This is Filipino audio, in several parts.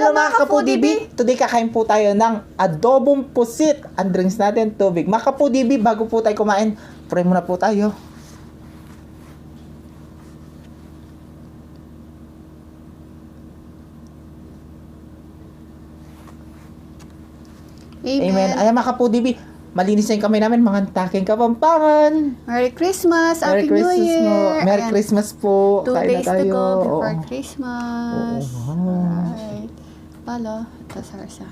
Hello mga Kapudibi! Today kakain po tayo ng adobong pusit. Ang drinks natin, tubig. Mga Kapudibi, bago po tayo kumain, pray muna po tayo. Amen. Ayan mga Kapudibi, malinis na yung kamay namin, mga taking Kapampangan. Merry Christmas! Merry Happy New Christmas Year! mo. Merry Ayan, Christmas po. 2 Kain na days to tayo. go before Oo. Christmas. Oo. Alright. Palo, ito sarsa.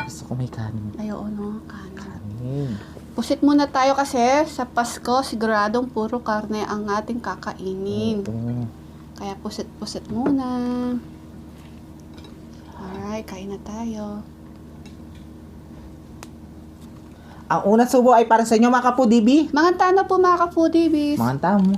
Gusto ko may kanin. Ay, oo no, kanin. Kanin. Pusit muna tayo kasi sa Pasko, siguradong puro karne ang ating kakainin. Oo. Kaya pusit-pusit muna. Alright, kain na tayo. Ang unang subo ay para sa inyo mga Kapudibi. Mga tana po mga ka-foodies. Mga tamo.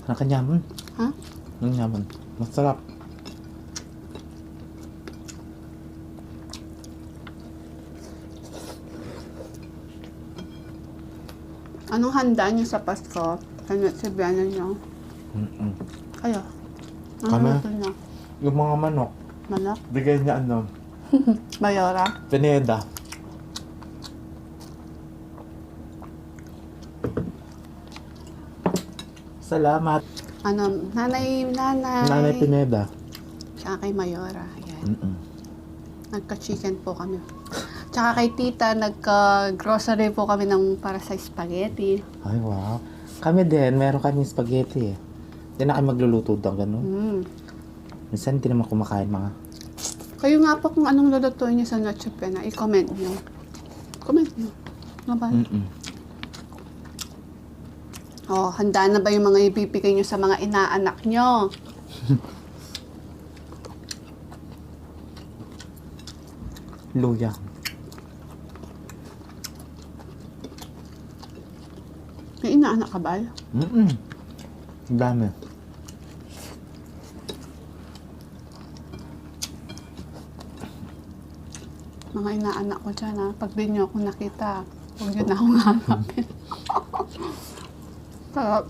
Ang kanyaman. Ha? Ang kanyaman. Masarap. Anong handa niyo sa Pasko? Ano sabihan niyo? Kayo? Kami? Ano luto niyo? Yung mga manok, Manok? bigay niya ano, Mayora? pineda. Salamat. Ano? Nanay. Nanay Pineda. Tsaka kay Mayora. Ayan. Nagka-chicken po kami. Tsaka kay tita, nagka-grocery po kami ng para sa spaghetti. Ay, wow. Kami din, meron kaming spaghetti eh. Hindi na kami magluluto daw, ganun. Minsan hindi naman kumakain mga. Kayo nga po kung anong lulutuin niyo sa Noche Buena, i-comment niyo. Comment niyo. Mabay. Oh, handa na ba yung mga ibibigay niyo sa mga inaanak niyo? Luya. May inaanak ka ba? Ang dami. Mga inaanak ko dyan ha. Pag di niyo ako nakita, huwag niyo na akong hanapin. Sarap.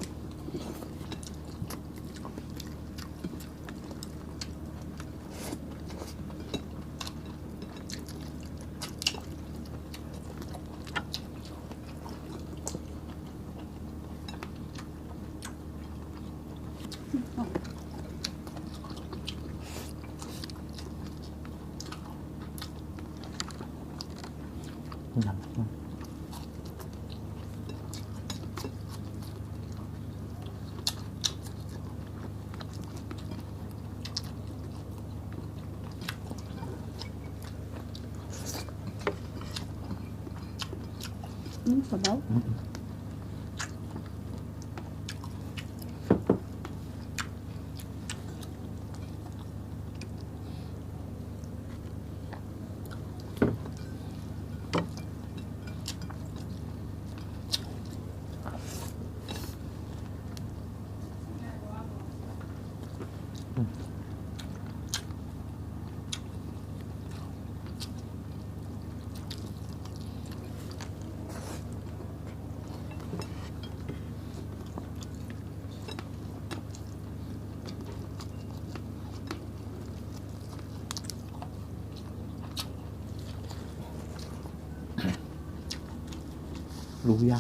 Sabaw? Luya.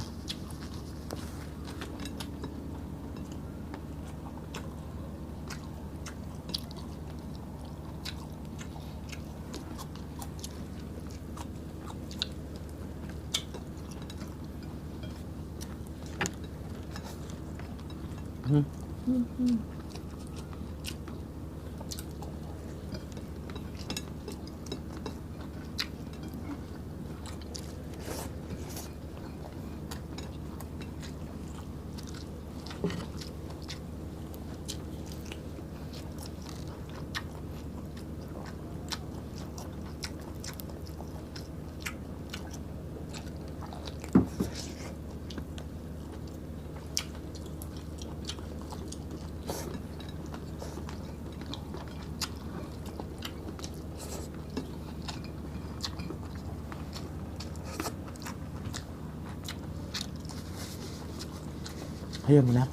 Ayaw mo na.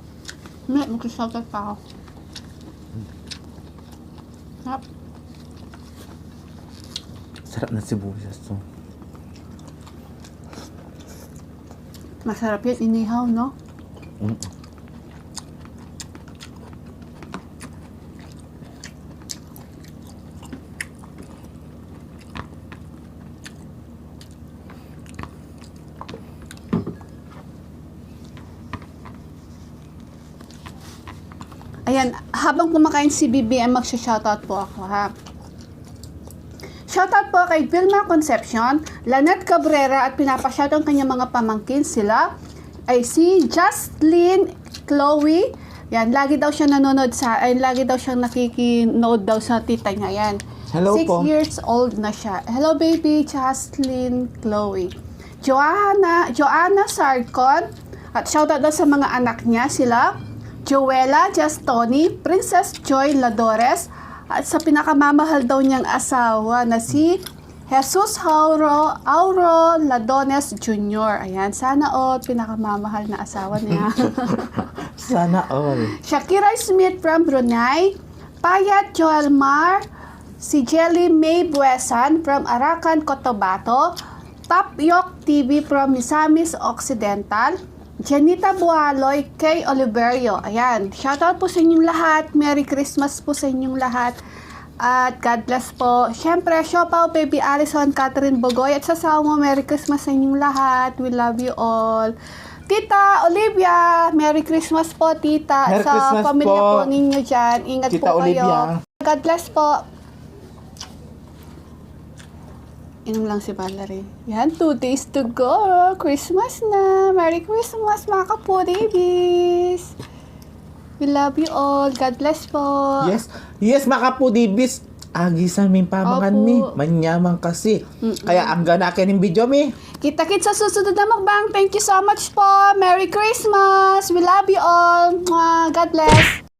Hindi, magsasaltat pa ako. Sarap. Sarap na sibuyas to. Masarap yan, inihaw, no? Mm. Ayan, habang kumakain si BBM, magsha-shoutout po ako, ha? Shoutout po kay Vilma Concepcion, Lanet Cabrera, at pinapashoutout ang kanyang mga pamangkin. Sila ay si Justlyn Chloe. Yan, lagi daw siya nanonood lagi daw siyang nakikinood daw sa tita niya. Yan. Hello 6 po. years old na siya. Hello baby, Justlyn Chloe. Joanna Sarcon, at shoutout daw sa mga anak niya. Sila Joella Justoni, Princess Joy Ladores, at sa pinakamamahal daw niyang asawa na si Jesus Auro Ladones Jr. Ayan, sana all pinakamamahal na asawa niya. Sana all. Shakira Smith from Brunei, Payat Joelmar, si Jelly May Buesan from Arakan, Cotabato, Top Yok TV from Misamis Occidental, Janita Bualoy, Kay Oliverio. Ayan, shoutout po sa inyong lahat. Merry Christmas po sa inyong lahat. At God bless po. Siyempre, Siopaw, Baby Alison, Catherine Bogoy, at sa asawa mo, Merry Christmas sa inyong lahat. We love you all. Tita Olivia, Merry Christmas po, Tita. Merry sa Christmas pamilya po. po ninyo dyan. Ingat Tita po kayo. Olivia. God bless po. Inom lang si Valerie. Yan, 2 days to go. Christmas na. Merry Christmas, mga kapo-babies. We love you all. God bless po. Yes, makapudibis. Agisan min pamangan Opo. mi. Manyaman kasi. Kaya ang ganakin ng video mi. Kita-kits sa susunod na mukbang. Thank you so much po. Merry Christmas. We love you all. Mwah. God bless.